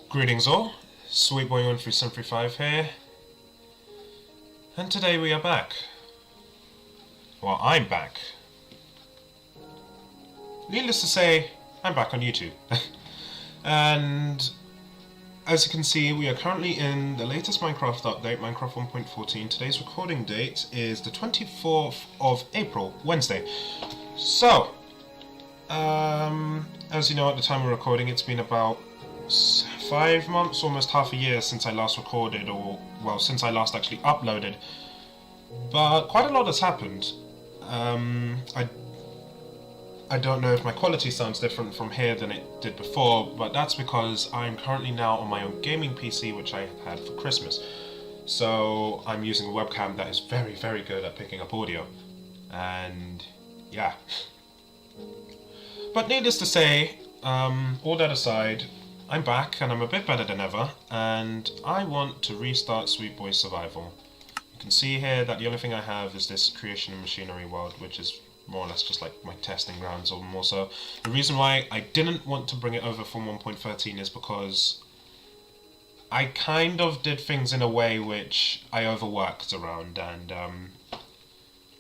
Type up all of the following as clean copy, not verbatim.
Greetings all, Sweetboy13735 here, and today we are back. Well, I'm back. Needless to say, I'm back on YouTube. And as you can see, we are currently in the latest Minecraft update, Minecraft 1.14. Today's recording date is the 24th of April, Wednesday. So, as you know, at the time of recording, it's been about 5 months, almost half a year since I last recorded, or, well, since I last actually uploaded. But quite a lot has happened. I don't know if my quality sounds different from here than it did before, but that's because I'm currently now on my own gaming PC, which I had for Christmas. So I'm using a webcam that is very, very good at picking up audio. And yeah. But needless to say, all that aside, I'm back and I'm a bit better than ever, and I want to restart Sweetboy Survival. You can see here that the only thing I have is this creation and machinery world, which is more or less just like my testing grounds, or more so. The reason why I didn't want to bring it over from 1.13 is because I kind of did things in a way which I overworked around, and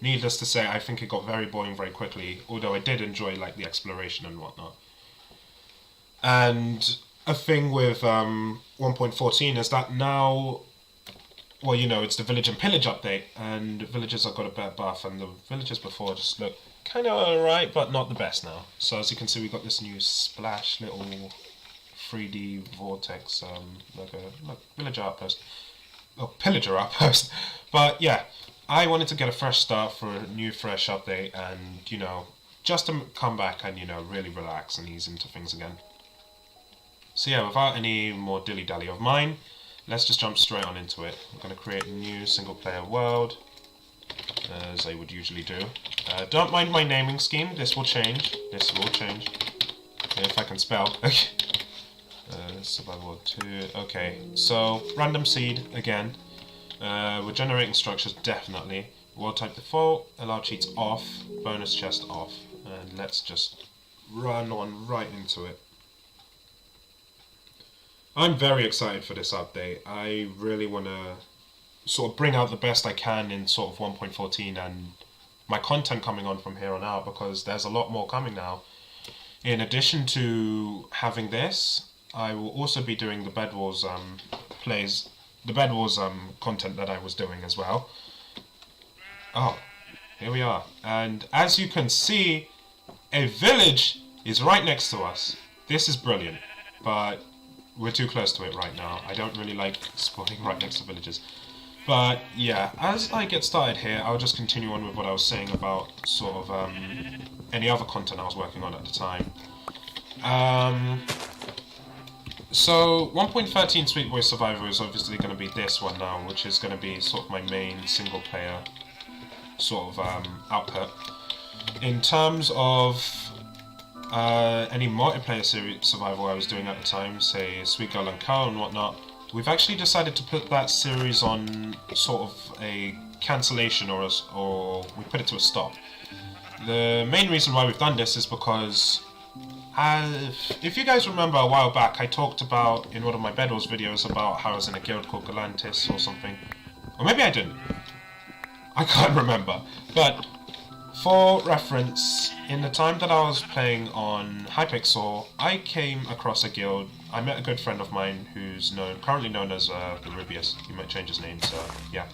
needless to say, I think it got very boring very quickly, although I did enjoy like the exploration and whatnot. And a thing with 1.14 is that now, well, you know, it's the village and pillage update, and villagers have got a better buff, and the villagers before just look kind of alright, but not the best now. So as you can see, we got this new splash little 3D vortex, like villager outpost, or pillager outpost. But yeah, I wanted to get a fresh start for a new fresh update, and you know, just to come back and, you know, really relax and ease into things again. So yeah, without any more dilly-dally of mine, let's just jump straight on into it. I'm going to create a new single-player world, as I would usually do. Don't mind my naming scheme, this will change. This will change. If I can spell. Survival 2, okay. So, random seed, again. We're generating structures, definitely. World type default, allow cheats off, bonus chest off. And let's just run on right into it. I'm very excited for this update. I really want to sort of bring out the best I can in sort of 1.14 and my content coming on from here on out, because there's a lot more coming now. In addition to having this, I will also be doing the Bed Wars content that I was doing as well. Oh, here we are. And as you can see, a village is right next to us. This is brilliant, but we're too close to it right now. I don't really like spawning right next to villages. But yeah, as I get started here, I'll just continue on with what I was saying about sort of any other content I was working on at the time. So 1.13 Sweetboy Survivor is obviously going to be this one now, which is going to be sort of my main single player sort of output. In terms of any multiplayer series survival I was doing at the time, say Sweet Girl and Co and whatnot, we've actually decided to put that series on sort of a cancellation, or we put it to a stop. The main reason why we've done this is because, if you guys remember a while back, I talked about in one of my Bed Wars videos about how I was in a guild called Galantis or something. Or maybe I didn't. I can't remember. But for reference, in the time that I was playing on Hypixel, I came across a guild. I met a good friend of mine who's currently known as the Rubius. He might change his name, so yeah.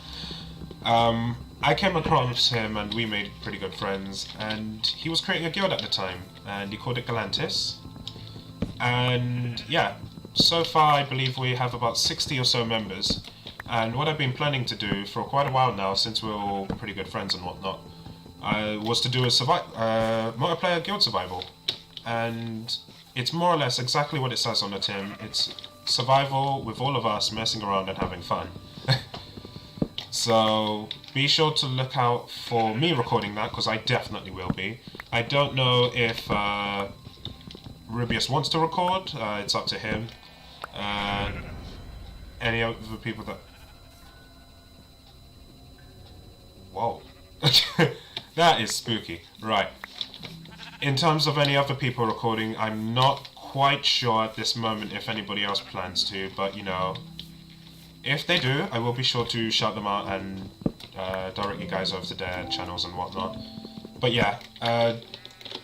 I came across him and we made pretty good friends, and he was creating a guild at the time, and he called it Galantis. And yeah, so far I believe we have about 60 or so members, and what I've been planning to do for quite a while now, since we're all pretty good friends and whatnot, was to do a multiplayer guild survival. And it's more or less exactly what it says on the tin. It's survival with all of us messing around and having fun. So be sure to look out for me recording that, because I definitely will be. I don't know if Rubius wants to record, it's up to him. Any other people that... Whoa. That is spooky. Right. In terms of any other people recording, I'm not quite sure at this moment if anybody else plans to, but you know, if they do, I will be sure to shout them out and direct you guys over to their channels and whatnot. But yeah,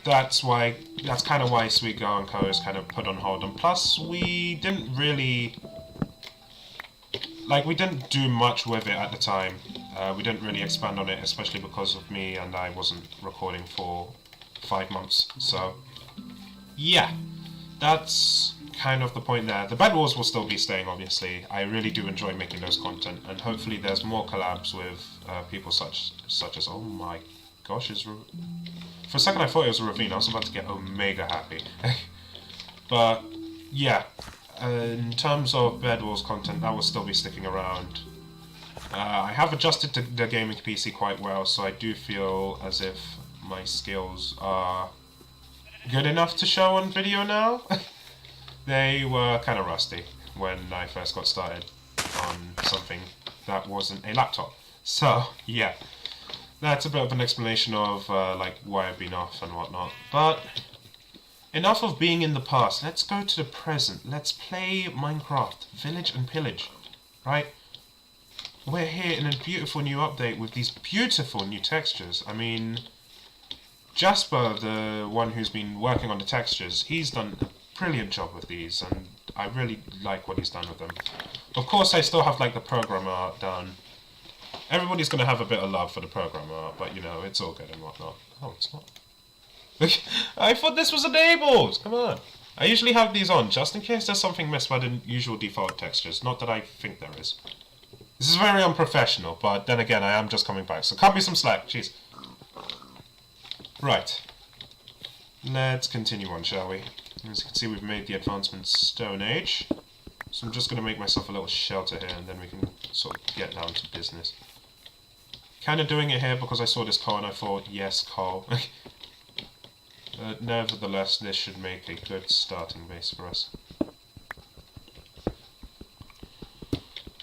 that's kind of why Sweetboy & Co is kind of put on hold. And plus, we didn't really, we didn't do much with it at the time. We didn't really expand on it, especially because of me and I wasn't recording for 5 months. So yeah, that's kind of the point there. The Bed Wars will still be staying, obviously. I really do enjoy making those content, and hopefully there's more collabs with people such as, oh my gosh, for a second I thought it was a ravine. I was about to get omega happy. But yeah, in terms of Bed Wars content, that will still be sticking around. I have adjusted to the gaming PC quite well, so I do feel as if my skills are good enough to show on video now. They were kind of rusty when I first got started on something that wasn't a laptop. So yeah, that's a bit of an explanation of why I've been off and whatnot. But enough of being in the past. Let's go to the present. Let's play Minecraft Village and Pillage, right? We're here in a beautiful new update with these beautiful new textures. I mean, Jasper, the one who's been working on the textures, he's done a brilliant job with these, and I really like what he's done with them. Of course, I still have the programmer art down. Everybody's going to have a bit of love for the programmer art, but you know, it's all good and whatnot. Oh, it's not. I thought this was enabled! Come on. I usually have these on, just in case there's something missed by the usual default textures. Not that I think there is. This is very unprofessional, but then again, I am just coming back, so cut me some slack, jeez. Right. Let's continue on, shall we? As you can see, we've made the advancement Stone Age. So I'm just going to make myself a little shelter here, and then we can sort of get down to business. Kind of doing it here because I saw this coal and I thought, yes, coal. Nevertheless, this should make a good starting base for us.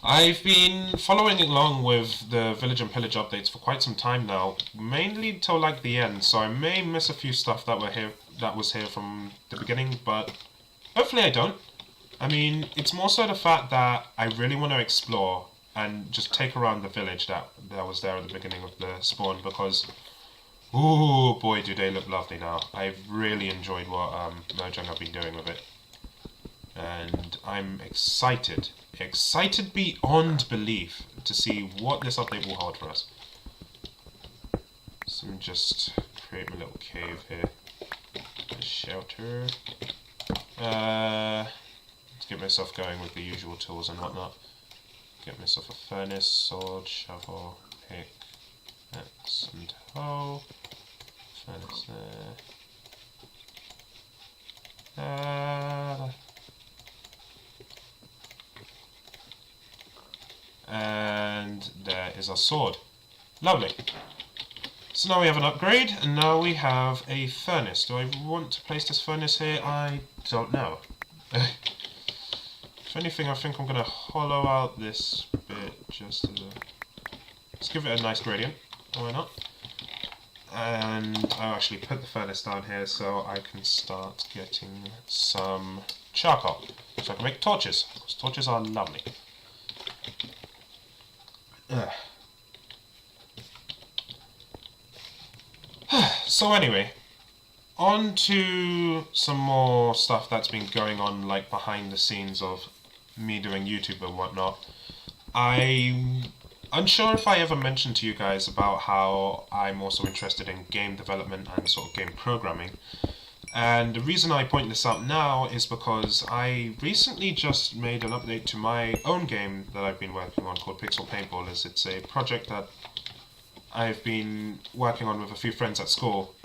I've been following along with the Village and Pillage updates for quite some time now, mainly till the end, so I may miss a few stuff that was here from the beginning, but hopefully I don't. I mean, it's more so the fact that I really want to explore and just take around the village that was there at the beginning of the spawn, because ooh boy, do they look lovely now. I've really enjoyed what Mojang have been doing with it, and I'm excited beyond belief to see what this update will hold for us. So let me just create my little cave here. A shelter. Let's get myself going with the usual tools and whatnot. Get myself a furnace, sword, shovel, pick, axe and hoe. Furnace there. And there is our sword. Lovely. So now we have an upgrade, and now we have a furnace. Do I want to place this furnace here? I don't know. If anything, I think I'm going to hollow out this bit just as a... Let's give it a nice gradient. Why not? And I'll actually put the furnace down here so I can start getting some charcoal. So I can make torches, because torches are lovely. So anyway, on to some more stuff that's been going on behind the scenes of me doing YouTube and whatnot. I'm unsure if I ever mentioned to you guys about how I'm also interested in game development and sort of game programming. And the reason I point this out now is because I recently just made an update to my own game that I've been working on called Pixel Paintballers. It's a project that I've been working on with a few friends at school.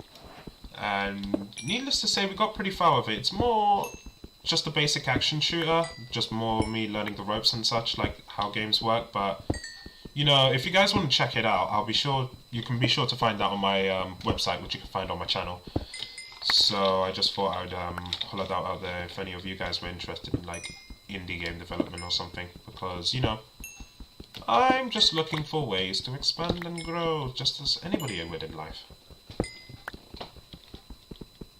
And needless to say, we got pretty far with it. It's more just a basic action shooter, just more me learning the ropes and such, like how games work. But, you know, if you guys want to check it out, you can be sure to find that on my website, which you can find on my channel. So I just thought I'd holler that out there if any of you guys were interested in indie game development or something, because, you know, I'm just looking for ways to expand and grow, just as anybody would in life.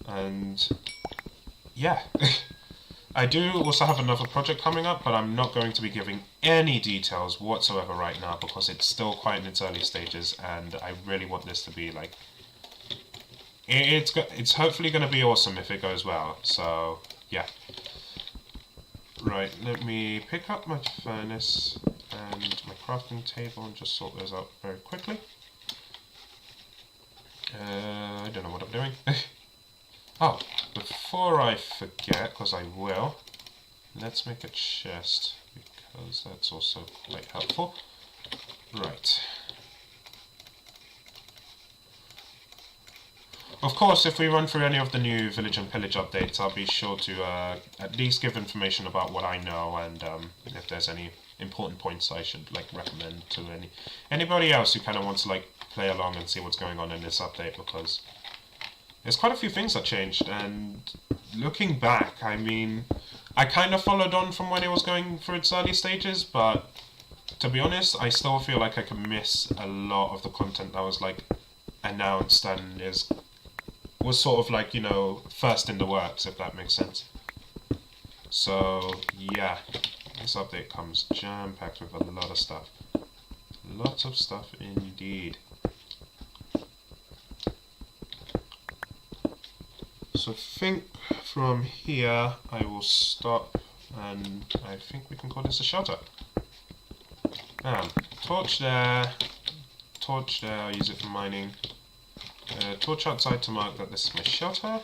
And yeah, I do also have another project coming up, but I'm not going to be giving any details whatsoever right now because it's still quite in its early stages, and I really want this to be like... It's hopefully going to be awesome if it goes well, so yeah. Right, let me pick up my furnace and my crafting table and just sort those out very quickly. I don't know what I'm doing. Oh, before I forget, because I will, let's make a chest, because that's also quite helpful. Right. Of course, if we run through any of the new Village and Pillage updates, I'll be sure to at least give information about what I know, and if there's any important points I should like recommend to anybody else who kind of wants to like play along and see what's going on in this update, because there's quite a few things that changed, and looking back, I mean, I kind of followed on from when it was going through its early stages, but to be honest, I still feel like I can miss a lot of the content that was like announced and was sort of like, you know, first in the works, if that makes sense. So yeah, this update comes jam-packed with a lot of stuff. Lots of stuff indeed. So I think from here I will stop, and I think we can call this a shelter. Torch there, I'll use it for mining. Torch outside to mark that this is my shelter,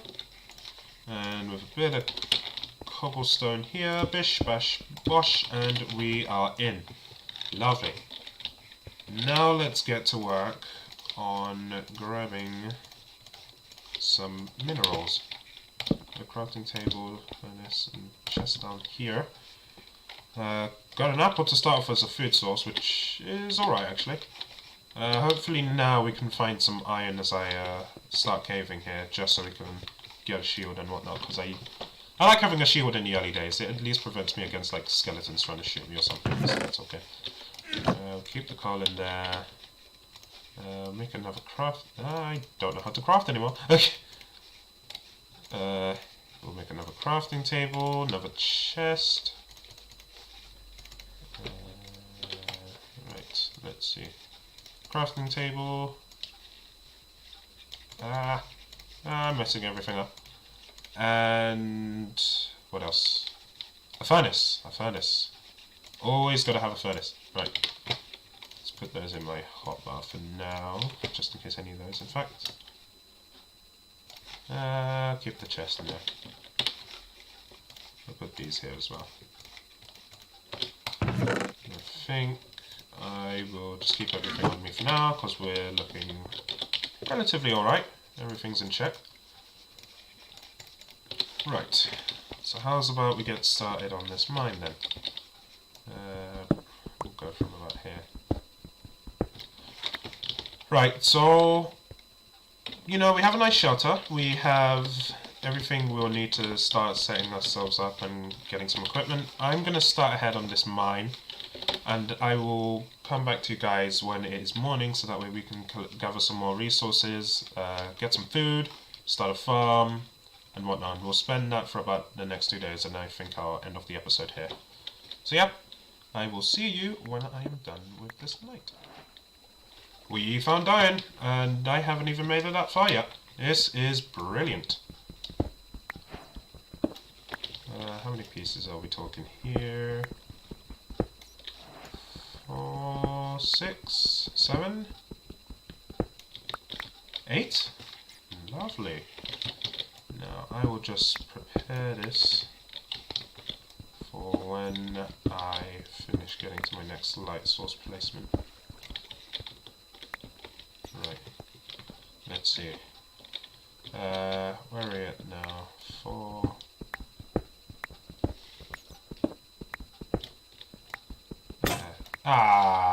and with a bit of cobblestone here, bish bash bosh, and we are in. Lovely. Now let's get to work on grabbing some minerals. The crafting table, furnace, and chest down here. Got an apple to start off as a food source, which is alright actually. Hopefully now we can find some iron as I start caving here, just so we can get a shield and whatnot, because I like having a shield in the early days. It at least prevents me against like skeletons trying to shoot me or something, so that's okay. Keep the coal in there. Make another craft. I don't know how to craft anymore. Okay. We'll make another crafting table, another chest. Right, let's see. Crafting table. I'm messing everything up. And what else? A furnace. A furnace. Always gotta have a furnace. Right. Let's put those in my hotbar for now, just in case I need those, in fact. Keep the chest in there. I'll put these here as well. I think I will just keep everything on me for now, because we're looking relatively alright. Everything's in check. Right, so how's about we get started on this mine then? We'll go from about here. Right, so, you know, we have a nice shelter. We have everything we'll need to start setting ourselves up and getting some equipment. I'm going to start ahead on this mine, and I will come back to you guys when it is morning, so that way we can gather some more resources, get some food, start a farm, and whatnot. We'll spend that for about the next 2 days, and I think I'll end off the episode here. So yeah, I will see you when I am done with this night. We found iron, and I haven't even made it that far yet. This is brilliant. How many pieces are we talking here? 4, 6, 7, 8. Lovely. Now I will just prepare this for when I finish getting to my next light source placement. Right. Let's see. Where are we at now? 4.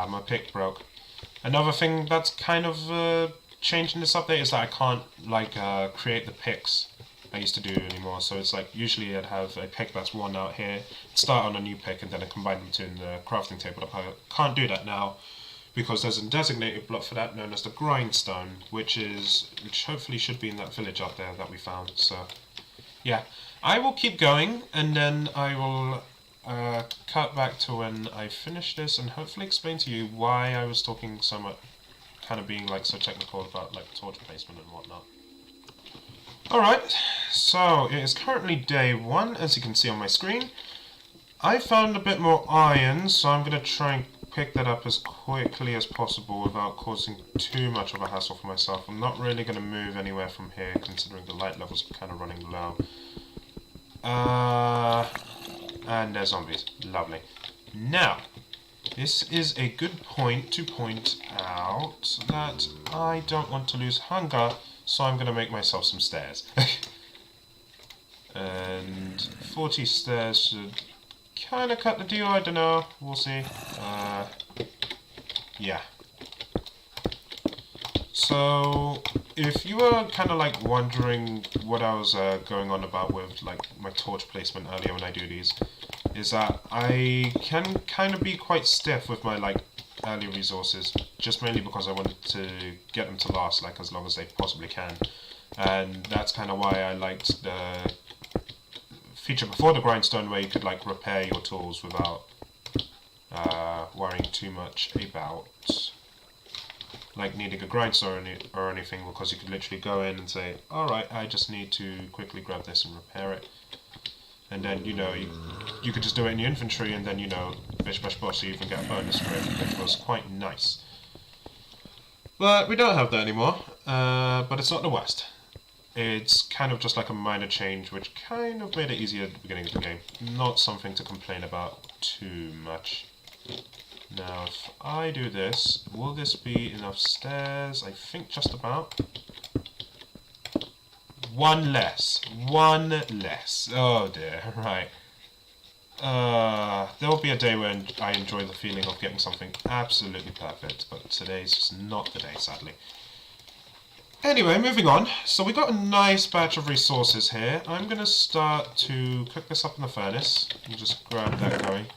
My pick broke. Another thing that's kind of changed in this update is that I can't like create the picks I used to do anymore. So it's like usually I'd have a pick that's worn out here, start on a new pick, and then I combine them two in the crafting table. I can't do that now because there's a designated block for that known as the grindstone, which hopefully should be in that village up there that we found. So yeah, I will keep going, and then I will cut back to when I finish this, and hopefully explain to you why I was talking so much, kind of being like so technical about like torch placement and whatnot. Alright, so it is currently day 1, as you can see on my screen. I found a bit more iron, so I'm going to try and pick that up as quickly as possible without causing too much of a hassle for myself. I'm not really going to move anywhere from here, considering the light levels are kind of running low. And there's zombies. Lovely. Now, this is a good point to point out that I don't want to lose hunger, so I'm going to make myself some stairs. And 40 stairs should kind of cut the deal, I don't know. We'll see. Yeah. So, if you were kind of like wondering what I was going on about with like my torch placement earlier when I do these, is that I can kind of be quite stiff with my like early resources, just mainly because I wanted to get them to last like as long as they possibly can, and that's kind of why I liked the feature before the grindstone where you could like repair your tools without worrying too much about like needing a grindstone or anything, because you could literally go in and say, alright, I just need to quickly grab this and repair it. And then, you know, you could just do it in your inventory, and then, you know, bish bash bosh, you even get a bonus for it, which was quite nice. But we don't have that anymore, but it's not the worst. It's kind of just like a minor change, which kind of made it easier at the beginning of the game. Not something to complain about too much. Now, if I do this, will this be enough stairs? I think just about. One less. One less. Oh dear, right. There will be a day when I enjoy the feeling of getting something absolutely perfect, but today's just not the day, sadly. Anyway, moving on. So we got a nice batch of resources here. I'm going to start to cook this up in the furnace and just grab that going.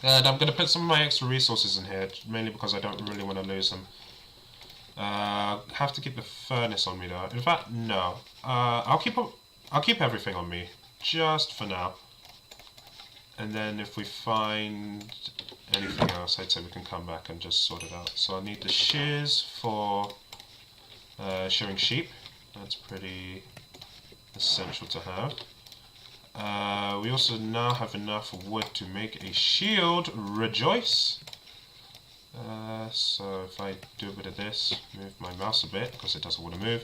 And I'm going to put some of my extra resources in here, mainly because I don't really want to lose them. Have to keep the furnace on me though. In fact, no. I'll keep everything on me, just for now. And then if we find anything else, I'd say we can come back and just sort it out. So I need the shears for shearing sheep. That's pretty essential to have. We also now have enough wood to make a shield. Rejoice! So if I do a bit of this, move my mouse a bit because it doesn't want to move.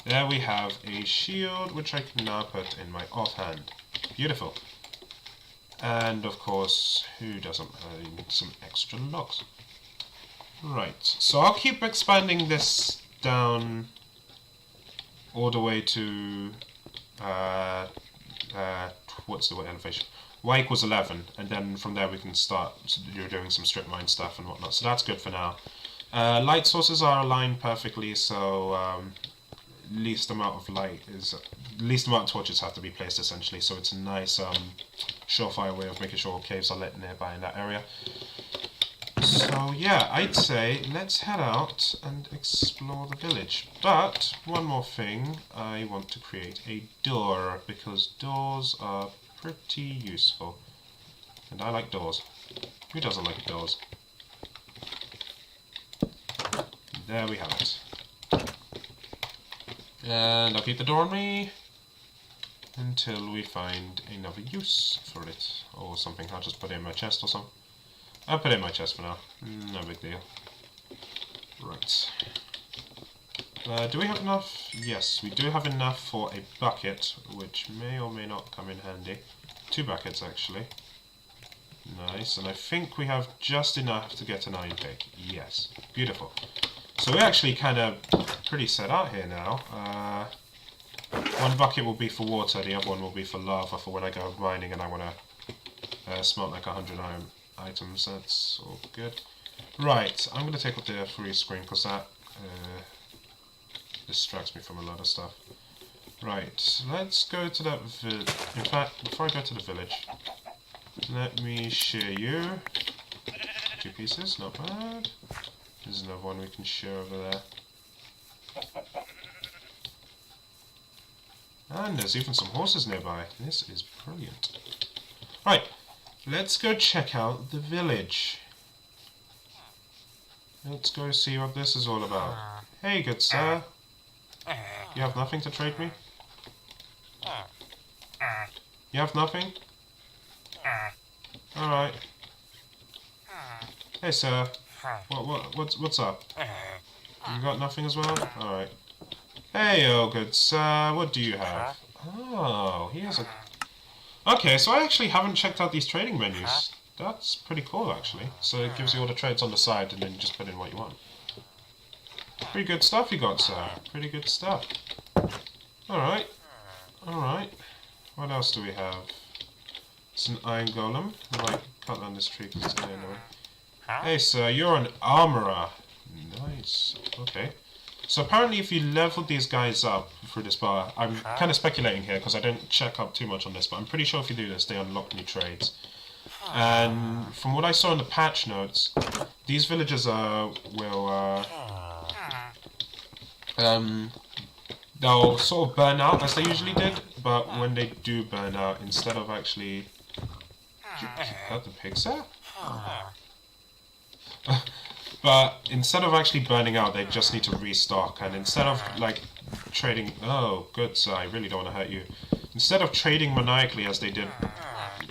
There we have a shield which I can now put in my offhand. Beautiful. And of course, who doesn't need some extra logs? Right, so I'll keep expanding this down all the way to what's the elevation? Y equals 11, and then from there we can start doing some strip mine stuff and whatnot, so that's good for now. Light sources are aligned perfectly, so least amount of torches have to be placed essentially, so it's a nice surefire way of making sure caves are lit nearby in that area. So yeah, I'd say let's head out and explore the village. But one more thing, I want to create a door, because doors are pretty useful. And I like doors. Who doesn't like doors? There we have it. And I'll keep the door on me until we find another use for it or something. I'll just put it in my chest or something. I'll put it in my chest for now. No big deal. Right. Do we have enough? Yes, we do have enough for a bucket, which may or may not come in handy. 2 buckets, actually. Nice, and I think we have just enough to get an iron pick. Yes, beautiful. So we're actually kind of pretty set out here now. One bucket will be for water, the other one will be for lava for when I go mining and I want to smelt like 100 iron items. That's all good. Right, I'm going to take up the free screen because that distracts me from a lot of stuff. Right, let's go to that village. In fact, before I go to the village, let me share you. 2 pieces, not bad. There's another one we can share over there. And there's even some horses nearby. This is brilliant. Right, let's go check out the village. Let's go see what this is all about. Hey, good sir. You have nothing to trade me? You have nothing? Alright. Hey, sir. What's up? You got nothing as well? Alright. Hey, oh, good sir. What do you have? Oh, he has a... Okay, so I actually haven't checked out these trading menus. That's pretty cool, actually. So it gives you all the trades on the side, and then you just put in what you want. Pretty good stuff you got, sir. Pretty good stuff. Alright. Alright. What else do we have? It's an iron golem. I might cut down this tree because it's anyway. Hey, sir, you're an armorer. Nice. Okay. So apparently if you level these guys up through this bar, I'm kind of speculating here because I didn't check up too much on this, but I'm pretty sure if you do this, they unlock new trades. And from what I saw in the patch notes, these villagers they'll sort of burn out as they usually did, but when they do burn out, instead of actually... You heard the pigs there? But instead of actually burning out, they just need to restock, and instead of like trading... Oh, good, so I really don't want to hurt you. Instead of trading maniacally as they did,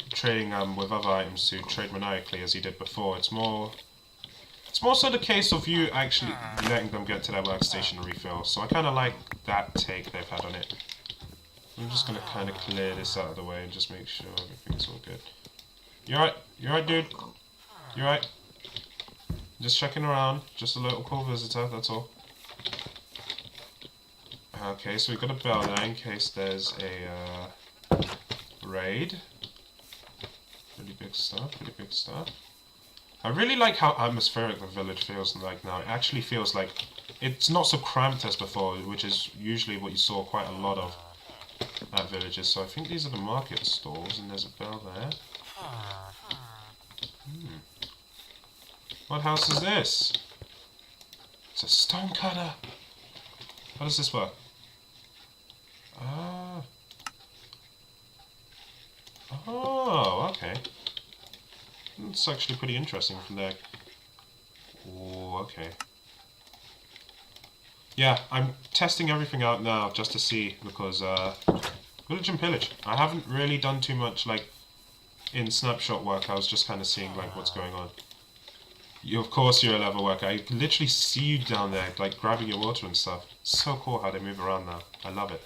trading with other items to trade maniacally as you did before, it's more so the case of you actually letting them get to their workstation and refill. So I kind of like that take they've had on it. I'm just going to kind of clear this out of the way and just make sure everything's all good. You alright? You alright, dude? You alright? Just checking around, just a local visitor, that's all. Okay, so we've got a bell there in case there's a raid. Pretty big stuff, pretty big stuff. I really like how atmospheric the village feels like now. It actually feels like it's not so cramped as before, which is usually what you saw quite a lot of at villages. So I think these are the market stalls, and there's a bell there. What house is this? It's a stone cutter. How does this work? Ah. Oh, okay. It's actually pretty interesting from there. Oh, okay. Yeah, I'm testing everything out now just to see, because village and pillage. I haven't really done too much like in snapshot work. I was just kind of seeing like what's going on. Of course you're a level worker. I can literally see you down there, like grabbing your water and stuff. It's so cool how they move around now. I love it.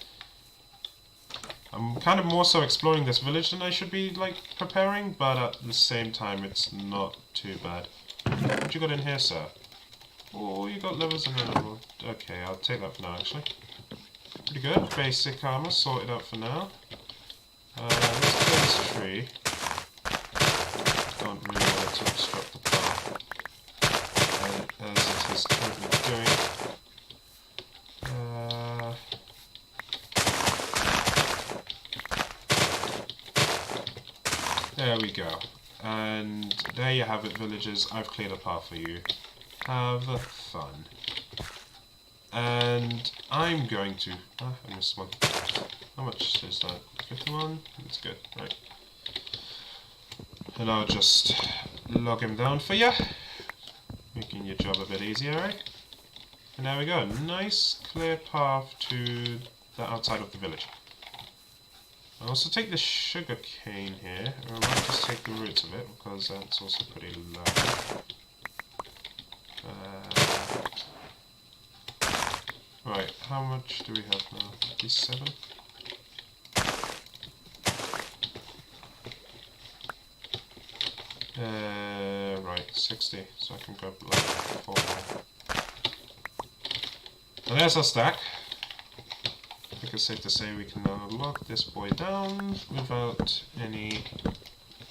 I'm kind of more so exploring this village than I should be like preparing, but at the same time it's not too bad. What you got in here, sir? Oh, you got levers and then okay, I'll take that for now actually. Pretty good. Basic armor sorted out for now. Let's clear this tree. Don't really want it to obstruct the path. As it is currently doing. There we go. And there you have it, villagers. I've cleared a path for you. Have fun. And I'm going to... I missed one. How much is that? 51? That's good, right. And I'll just log him down for you. Making your job a bit easier, right? And there we go. Nice, clear path to the outside of the village. I'll also take the sugar cane here, or I might just take the roots of it, because that's also pretty low. Right, how much do we have now? 57? Right, 60, so I can grab like 4 more. And there's our stack. I think it's safe to say we can now lock this boy down without any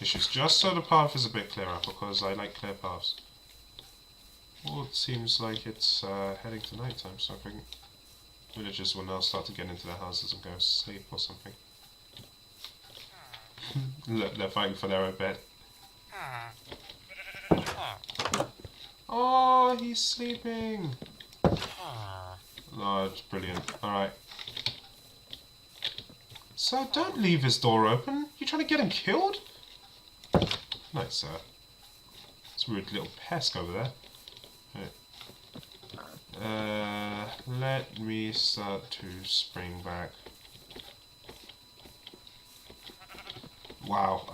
issues. Just so the path is a bit clearer, because I like clear paths. Well, it seems like it's heading to night time, so I think villagers will now start to get into their houses and go to sleep or something. Look, they're fighting for their own bed. Oh, he's sleeping! Oh, it's brilliant. Alright. Sir, don't leave his door open. You trying to get him killed? Nice, sir. It's a weird little pest over there. Right. Let me start to spring back. Wow.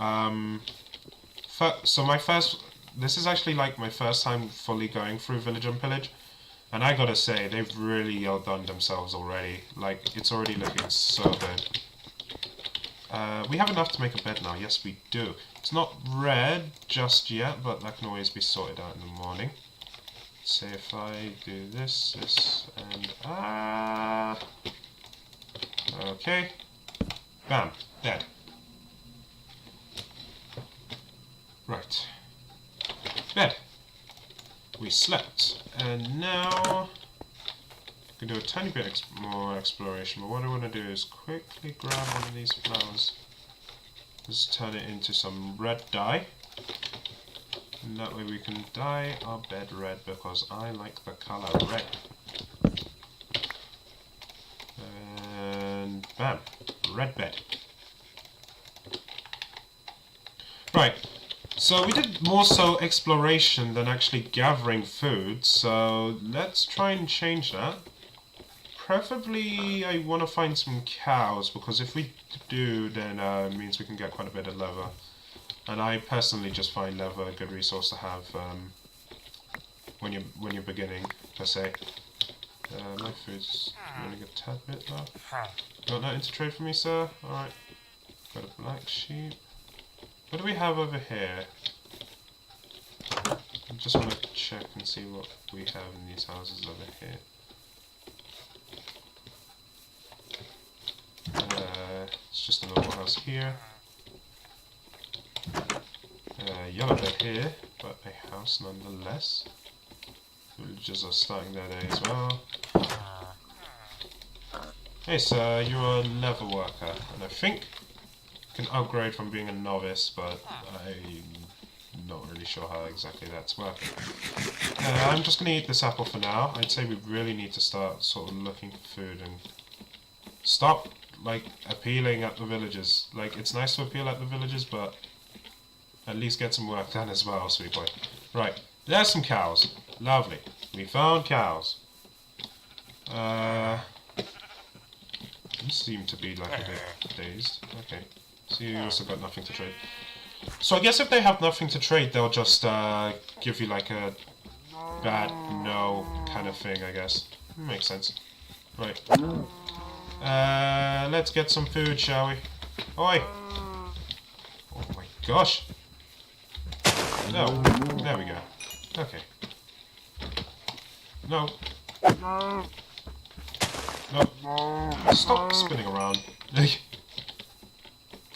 So my first... This is actually like my first time fully going through Village and Pillage. And I gotta say, they've really outdone themselves already. Like, it's already looking so good. We have enough to make a bed now. Yes, we do. It's not red just yet, but that can always be sorted out in the morning. Let's see if I do this, and... Okay. Bam. Dead. Right. Bed. We slept. And now... I can do a tiny bit more exploration, but what I want to do is quickly grab one of these flowers. Just turn it into some red dye. And that way we can dye our bed red, because I like the colour red. And bam, red bed. Right, so we did more so exploration than actually gathering food, so let's try and change that. Preferably I want to find some cows, because if we do, then it means we can get quite a bit of leather. And I personally just find leather a good resource to have when you're beginning, per se. My food's running a tad bit low. Got nothing to trade for me, sir? Alright. Got a black sheep. What do we have over here? I just want to check and see what we have in these houses over here. It's just a normal house here. Yellow bed here, but a house nonetheless. Villagers are starting their day as well. Hey sir, you're a leather worker, and I think you can upgrade from being a novice, but I'm not really sure how exactly that's working. I'm just going to eat this apple for now. I'd say we really need to start sort of looking for food and stop like appealing at the villagers. Like, it's nice to appeal at the villagers, but at least get some work done as well, Sweetboy. Right, there's some cows. Lovely. We found cows. You seem to be like a bit dazed. Okay. So you also got nothing to trade. So I guess if they have nothing to trade, they'll just give you like a bad no kind of thing, I guess. Makes sense. Right. Let's get some food, shall we? Oi! Oh my gosh! No. There we go. Okay. No. No. Stop spinning around.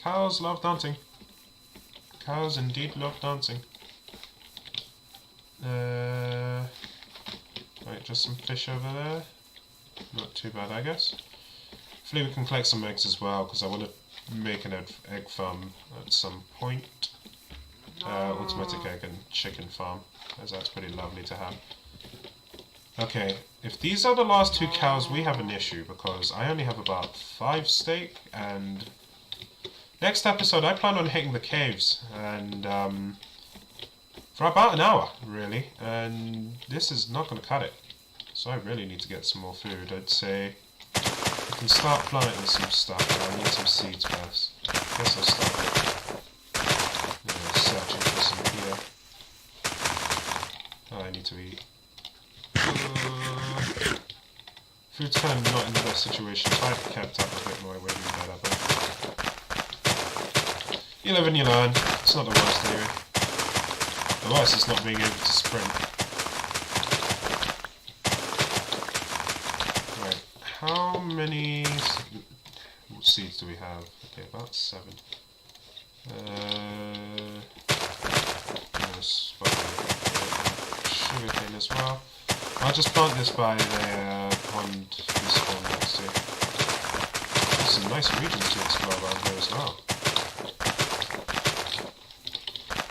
Cows love dancing. Cows indeed love dancing. Right, just some fish over there. Not too bad, I guess. Hopefully we can collect some eggs as well, because I want to make an egg farm at some point. Automatic egg and chicken farm, as that's pretty lovely to have. Okay, if these are the last two cows, we have an issue, because I only have about 5 steak, and next episode I plan on hitting the caves, and for about an hour, really, and this is not going to cut it. So I really need to get some more food. I'd say I can start planting some stuff, but I need some seeds first. I guess I'll start searching for some here. Oh, I need to eat. Food's kind of not in the best situation, so I've kept up a bit more, it would be better, but you live and you learn. It's not the worst anyway. The worst is not being able to sprint. Right, how many seeds do we have? Okay, about 7. Sugarcane as well. I'll just plant this by the pond we spawn next to. There's some nice regions to explore around here as well.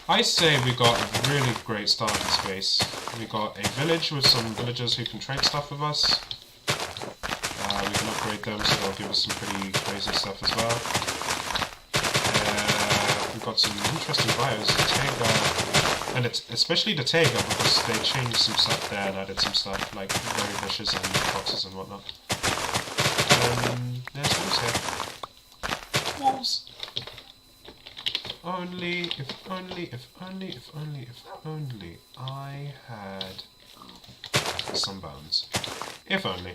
I say we got a really great starting space. We got a village with some villagers who can trade stuff with us. We can upgrade them, so they'll give us some pretty crazy stuff as well. We've got some interesting bios, the taiga, and it's especially the taiga because they changed some stuff there and added some stuff like berry bushes and foxes and whatnot. There's wolves here. Wolves! If only I had some bones. If only.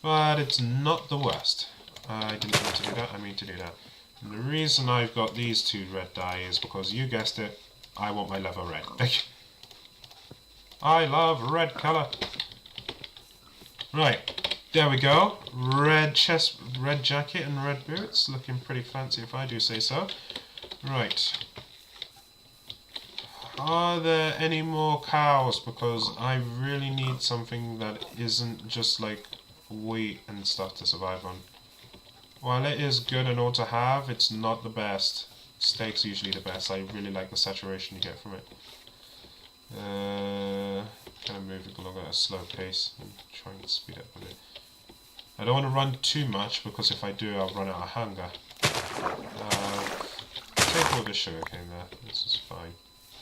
But it's not the worst. I didn't mean to do that, I mean to do that. And the reason I've got these two red dye is because, you guessed it, I want my leather red. I love red colour. Right, there we go. Red chest, red jacket and red boots. Looking pretty fancy if I do say so. Right. Are there any more cows? Because I really need something that isn't just like wheat and stuff to survive on. While it is good and all to have, it's not the best. Steak's usually the best. I really like the saturation you get from it. Kind of moving along at a slow pace and trying to speed up a bit. I don't want to run too much because if I do, I'll run out of hunger. Take all this sugarcane there. This is fine.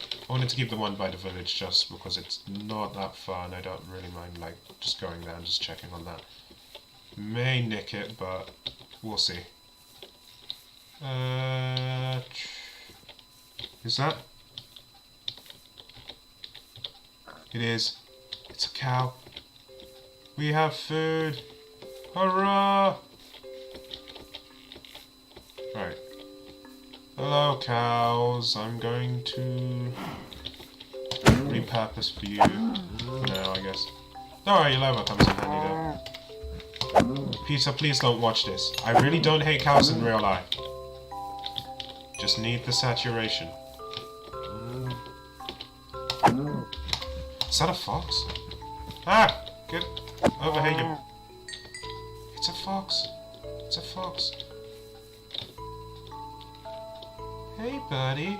I wanted to keep the one by the village just because it's not that far and I don't really mind like just going there and just checking on that. May nick it, but we'll see. Is that? It is. It's a cow. We have food. Hurrah! Right. Hello, cows. I'm going to repurpose for you now, I guess. Alright, your leather comes in handy there. Peter, please don't watch this. I really don't hate cows in real life. Just need the saturation. Is that a fox? Ah! Get over here, you... It's a fox. It's a fox. Hey, buddy.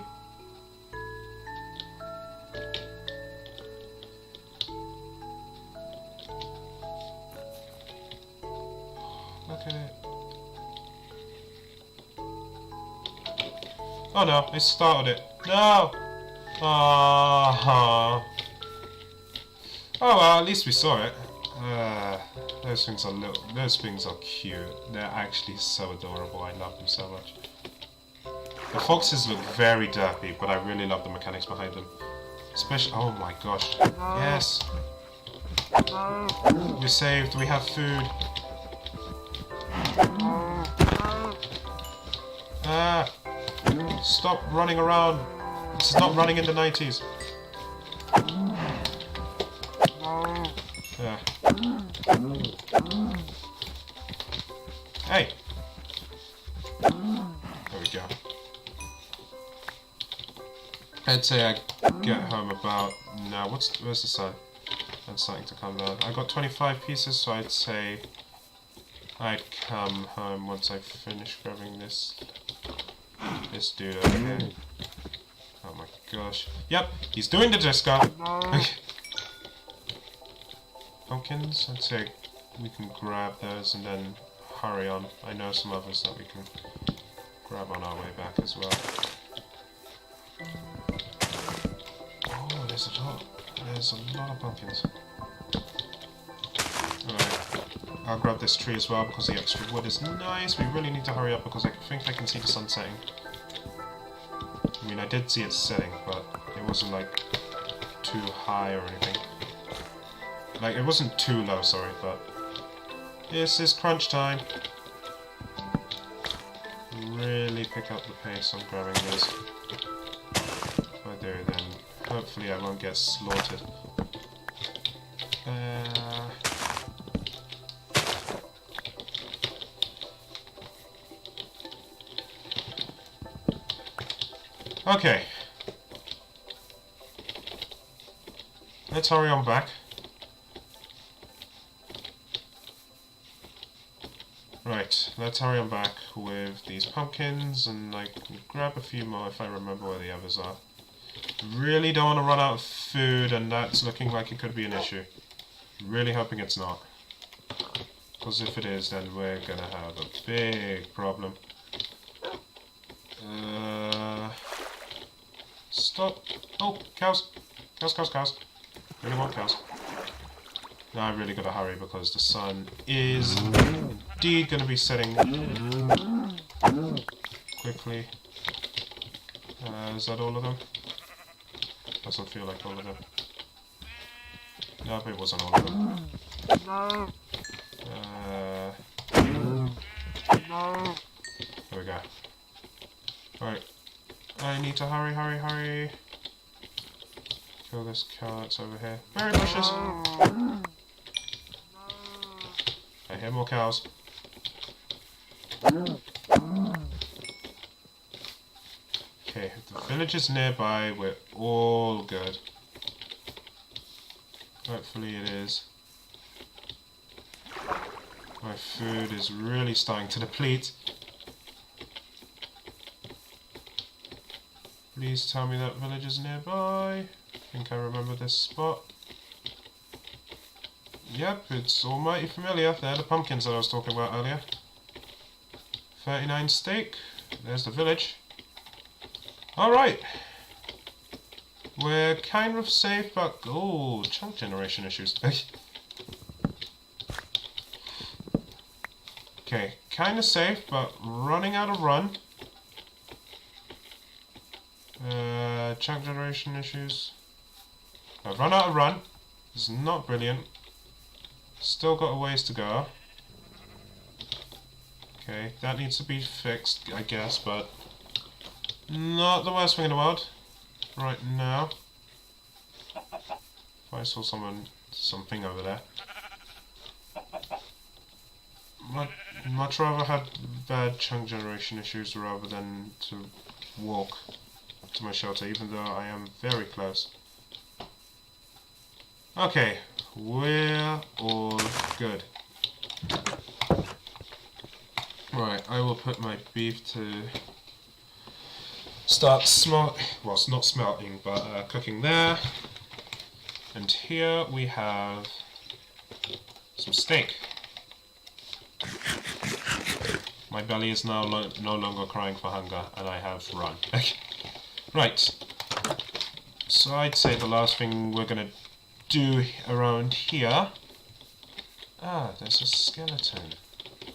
Look at it. Oh no, I started it. No! Oh well, at least we saw it. Those things are cute. They're actually so adorable. I love them so much. The foxes look very derpy, but I really love the mechanics behind them. Especially, oh my gosh. Yes. We're saved. We have food. Ah. Stop running around. This is not running in the 90s. Yeah. Hey. There we go. I'd say I get home about now. Where's the sun? It's starting to come down. I got 25 pieces, so I'd say I'd come home once I finish grabbing this dude over here. Oh my gosh. Yep, he's doing the disco. Pumpkins, I'd say we can grab those and then hurry on. I know some others that we can grab on our way back as well. Oh, there's a lot of pumpkins. Alright, I'll grab this tree as well because the extra wood is nice. We really need to hurry up because I think I can see the sun setting. I mean, I did see it setting, but it wasn't like too high or anything. Like, it wasn't too low, sorry, but this is crunch time. Really pick up the pace on grabbing this. If I do, then hopefully I won't get slaughtered. Okay. Let's hurry on back. Right, let's hurry on back with these pumpkins and I can grab a few more if I remember where the others are. Really don't want to run out of food and that's looking like it could be an issue. Really hoping it's not. Because if it is, then we're gonna have a big problem. Stop. Oh, cows. Cows. Really want cows. Now I really gotta hurry because the sun is indeed gonna be setting quickly. Is that all of them? Doesn't feel like all of them. No, it wasn't all of them. There we go. Alright. I need to hurry. Kill this cow that's over here. Berry bushes! I hear more cows. Okay, if the village is nearby, we're all good. Hopefully it is. My food is really starting to deplete. Please tell me that village is nearby. I think I remember this spot. Yep, it's almighty familiar. They're the pumpkins that I was talking about earlier. 39 steak. There's the village. Alright. We're kind of safe, but... oh, chunk generation issues. Okay, kind of safe, but running out of run. Chunk generation issues. I've run out of run. It's not brilliant. Still got a ways to go. Okay, that needs to be fixed, I guess, but not the worst thing in the world right now. If I saw something over there. Much rather have bad chunk generation issues rather than to walk to my shelter, even though I am very close. Okay, we're all good. Right, I will put my beef to start well, it's not smelting, but cooking there. And here we have some steak. My belly is now no longer crying for hunger, and I have run. Right. So I'd say the last thing we're gonna do around here... ah, there's a skeleton.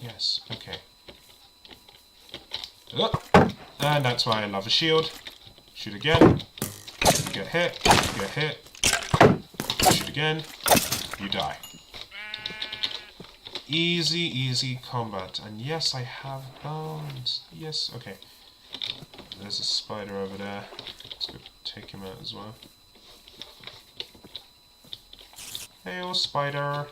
Yes, okay. Oh, and that's why I love a shield. Shoot again. Get hit. Get hit. Shoot again. You die. Easy combat. And yes, I have bones. Yes, okay. There's a spider over there. Let's go take him out as well. Hey, old spider.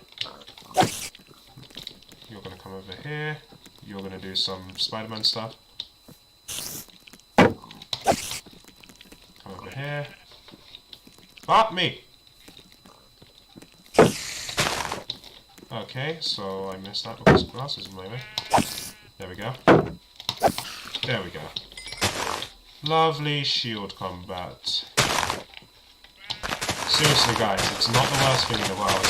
You're gonna come over here. You're gonna do some Spider-Man stuff. Come over here. Bop me! Okay, so I missed that because grass is in my way. There we go. There we go. Lovely shield combat. Seriously guys, it's not the worst thing in the world.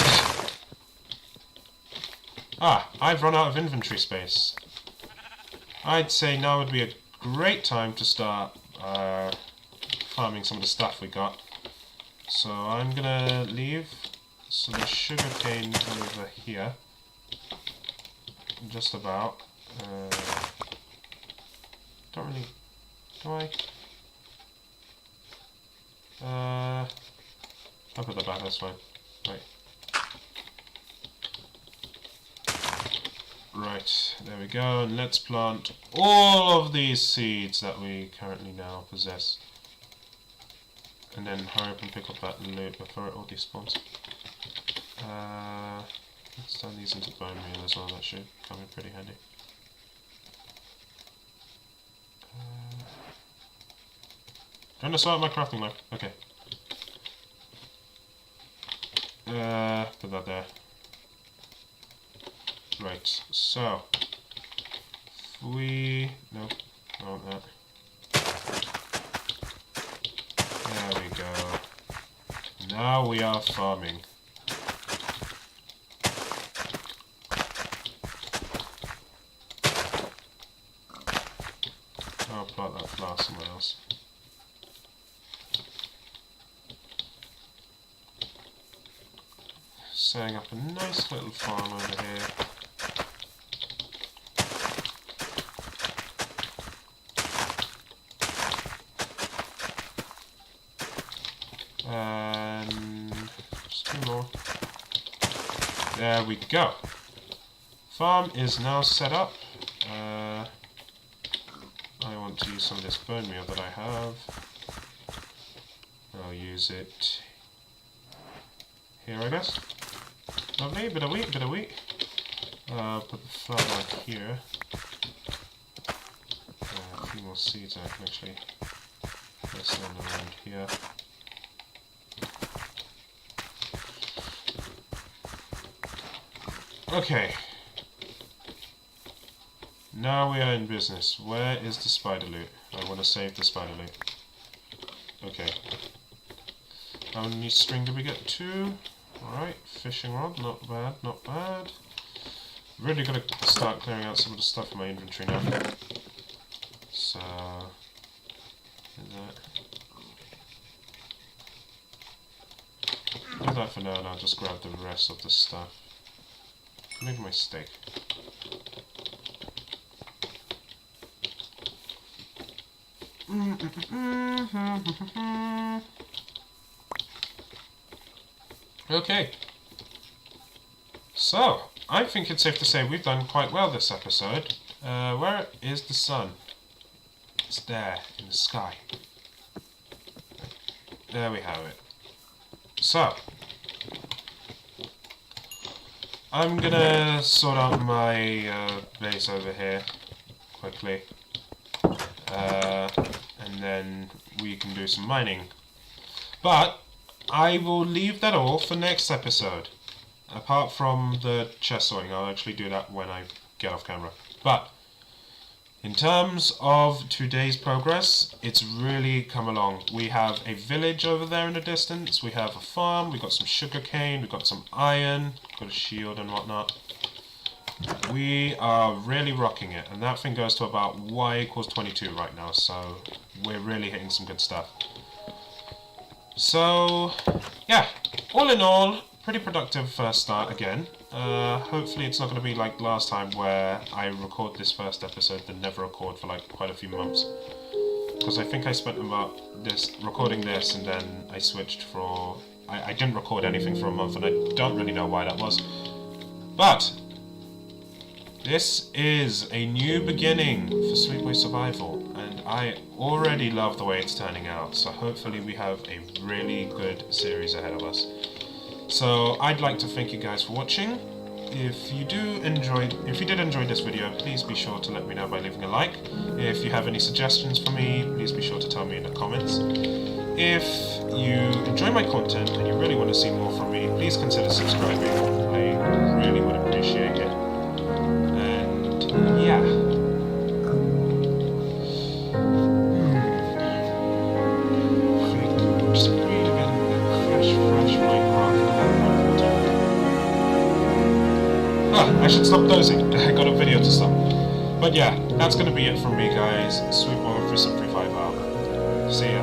Ah, I've run out of inventory space. I'd say now would be a great time to start farming some of the stuff we got. So I'm gonna leave some sugar cane over here. Just about. Don't really... do I? I'll put that back, that's fine. Right. Right, there we go, and let's plant all of these seeds that we currently now possess. And then hurry up and pick up that loot before it all despawns. Let's turn these into bone meal as well, that should come in pretty handy. Trying to sort out my crafting life, okay. Put that there. Right, so we nope, I want that. There we go. Now we are farming. plant that flower somewhere else. Setting up a nice little farm over here. And just 2 more. There we go. Farm is now set up. I want to use some of this bone meal that I have. I'll use it here, I guess. Lovely, bit of wheat, bit of wheat. Put the flour back here. A few more seeds I can actually place them around here. Okay. Now we are in business. Where is the spider loot? I want to save the spider loot. Okay. How many string did we get? 2. Alright, fishing rod, not bad, not bad. Really gotta start clearing out some of the stuff in my inventory now. So, do that for now, and I'll just grab the rest of the stuff. Maybe my steak. Okay. So, I think it's safe to say we've done quite well this episode. Where is the sun? It's there, in the sky. There we have it. So, I'm gonna sort out my base over here quickly. And then we can do some mining. But I will leave that all for next episode. Apart from the chest sorting, I'll actually do that when I get off camera. But in terms of today's progress, it's really come along. We have a village over there in the distance. We have a farm. We've got some sugar cane. We've got some iron. Got a shield and whatnot. We are really rocking it, and that thing goes to about y equals 22 right now, so we're really hitting some good stuff. So, yeah, all in all, pretty productive first start again. Hopefully it's not going to be like last time where I record this first episode then never record for like quite a few months. Because I think I spent about recording this and then I switched for... I didn't record anything for a month, and I don't really know why that was. But this is a new beginning for Sweetboy Survival, and I already love the way it's turning out, so hopefully we have a really good series ahead of us. So I'd like to thank you guys for watching. If you did enjoy this video, please be sure to let me know by leaving a like. If you have any suggestions for me, please be sure to tell me in the comments. If you enjoy my content and you really want to see more from me, please consider subscribing. I really would appreciate it. Yeah. Just breathe in the fresh Minecraft. I should stop dozing. I got a video to stop. But yeah, that's gonna be it from me, guys. Sweetboy 335 out. See ya.